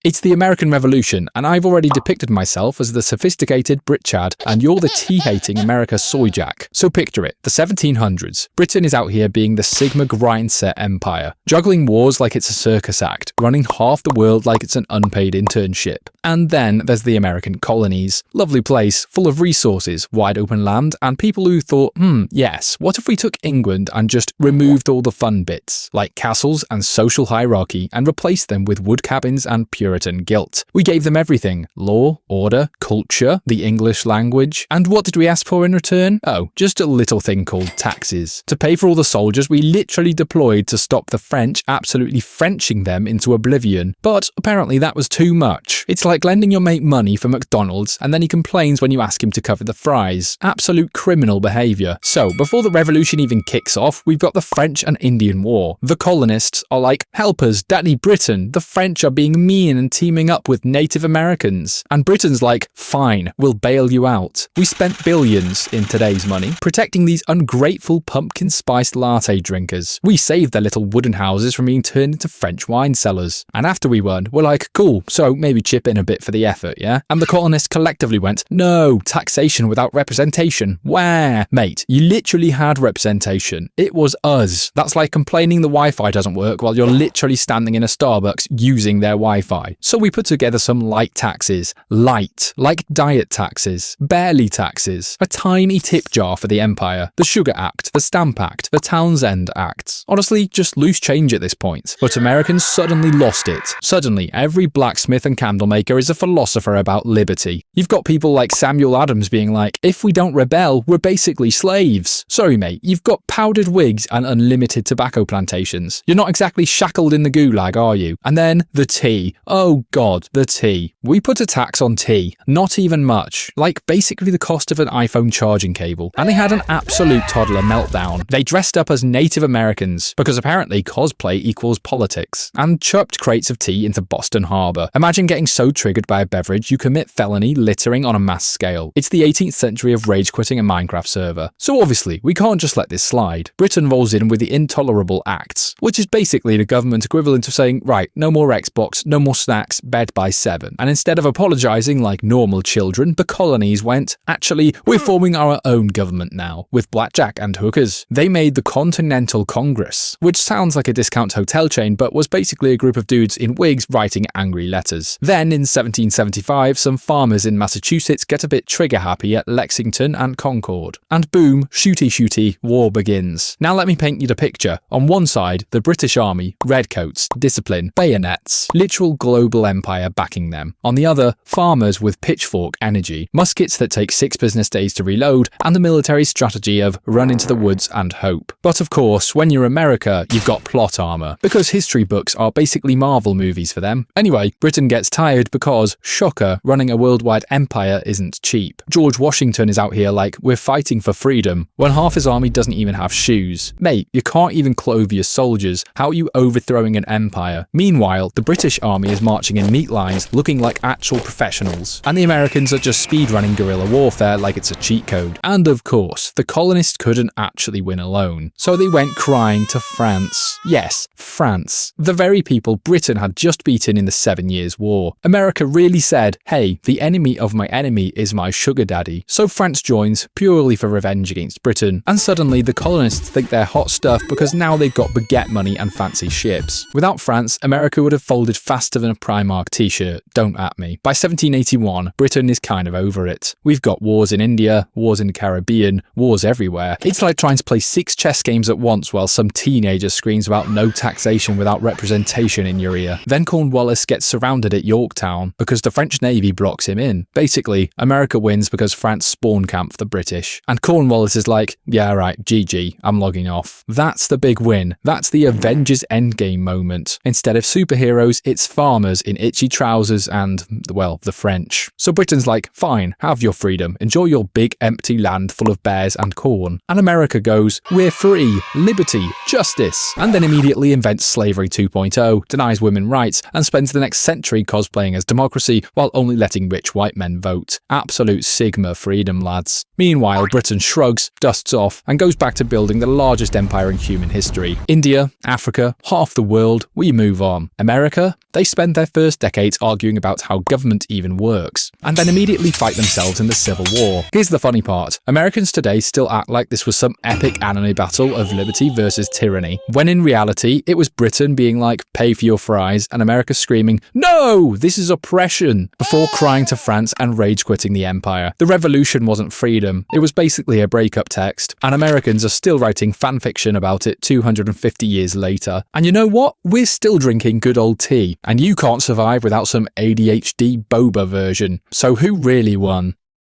It's the American Revolution, and I've already depicted myself as the sophisticated Brit Chad, and you're the tea-hating America soyjak. So picture it, the 1700s. Britain is out here being the Sigma grindset empire, juggling wars like it's a circus act, running half the world like it's an unpaid internship. And then there's the American colonies. Lovely place, full of resources, wide open land, and people who thought, yes, what if we took England and just removed all the fun bits, like castles and social hierarchy, and replaced them with wood cabins and Puritan guilt. We gave them everything: law, order, culture, the English language. And what did we ask for in return? Oh, just a little thing called taxes. To pay for all the soldiers we literally deployed to stop the French absolutely Frenching them into oblivion. But apparently that was too much. It's like lending your mate money for McDonald's and then he complains when you ask him to cover the fries. Absolute criminal behaviour. So, before the revolution even kicks off, we've got the French and Indian War. The colonists are like, help us, Daddy Britain, the French are being mean and teaming up with Native Americans. And Britain's like, fine, we'll bail you out. We spent billions, in today's money, protecting these ungrateful pumpkin spiced latte drinkers. We saved their little wooden houses from being turned into French wine cellars. And after we won, we're like, cool, so maybe chip in a bit for the effort, yeah? And the colonists collectively went, no, taxation without representation. Where? Mate, you literally had representation. It was us. That's like complaining the Wi-Fi doesn't work while you're literally standing in a Starbucks using their Wi-Fi. So we put together some light taxes. Light. Like diet taxes. Barely taxes. A tiny tip jar for the empire. The Sugar Act. The Stamp Act. The Townsend Acts. Honestly, just loose change at this point. But Americans suddenly lost it. Suddenly, every blacksmith and candlemaker is a philosopher about liberty. You've got people like Samuel Adams being like, if we don't rebel, we're basically slaves. Sorry mate, you've got powdered wigs and unlimited tobacco plantations. You're not exactly shackled in the gulag, are you? And then the tea. Oh god, the tea. We put a tax on tea. Not even much. Like basically the cost of an iPhone charging cable. And they had an absolute toddler meltdown. They dressed up as Native Americans, because apparently cosplay equals politics, and chucked crates of tea into Boston Harbor. Imagine getting so triggered by a beverage you commit felony littering on a mass scale. It's the 18th century of rage quitting a Minecraft server. So obviously, we can't just let this slide. Britain rolls in with the Intolerable Acts, which is basically the government equivalent of saying, right, no more Xbox, no more snacks, bed by 7. And instead of apologising like normal children, the colonies went, actually, we're forming our own government now, with blackjack and hookers. They made the Continental Congress, which sounds like a discount hotel chain, but was basically a group of dudes in wigs writing angry letters. Then in 1775, some farmers in Massachusetts get a bit trigger happy at Lexington and Concord. And boom, shooty, war begins. Now let me paint you the picture. On one side, the British Army, redcoats, discipline, bayonets, literal global empire backing them. On the other, farmers with pitchfork energy, muskets that take 6 business days to reload, and the military strategy of run into the woods and hope. But of course, when you're America, you've got plot armor, because history books are basically Marvel movies for them. Anyway, Britain gets tired because, shocker, running a worldwide empire isn't cheap. George Washington is out here like, we're fighting for freedom, when half his army doesn't even have shoes. Mate, you can't even clothe your soldiers. How are you overthrowing an empire? Meanwhile, the British army is marching in meat lines, looking like actual professionals. And the Americans are just speedrunning guerrilla warfare like it's a cheat code. And of course, the colonists couldn't actually win alone. So they went crying to France. Yes, France. The very people Britain had just beaten in the 7 Years' War. America really said, hey, the enemy of my enemy is my sugar daddy. So France joins, purely for revenge against Britain. And suddenly the colonists think they're hot stuff because now they've got baguette money and fancy ships. Without France, America would have folded faster than a Primark t-shirt. Don't at me. By 1781, Britain is kind of over it. We've got wars in India, wars in the Caribbean, wars everywhere. It's like trying to play 6 chess games at once while some teenager screams about no taxation without representation in your ear. Then Cornwallis gets surrounded at Yorktown because the French Navy blocks him in. Basically, America wins because France spawn camped the British. And Cornwallis is like, yeah right, GG, I'm logging off. That's the big win. That's the Avengers Endgame moment. Instead of superheroes, it's farmers in itchy trousers and, well, the French. So Britain's like, fine, have your freedom. Enjoy your big empty land full of bears and corn. And America goes, we're free, liberty, justice. And then immediately invents slavery 2.0, denies women rights, and spends the next century cosplaying playing as democracy while only letting rich white men vote. Absolute Sigma freedom, lads. Meanwhile, Britain shrugs, dusts off, and goes back to building the largest empire in human history. India, Africa, half the world, we move on. America? They spend their first decades arguing about how government even works, and then immediately fight themselves in the Civil War. Here's the funny part. Americans today still act like this was some epic anime battle of liberty versus tyranny, when in reality, it was Britain being like, pay for your fries, and America screaming, no, this is oppression, before crying to France and rage quitting the empire. The revolution wasn't freedom, it was basically a breakup text, and Americans are still writing fanfiction about it 250 years later. And you know what? We're still drinking good old tea, and you can't survive without some ADHD boba version. So who really won?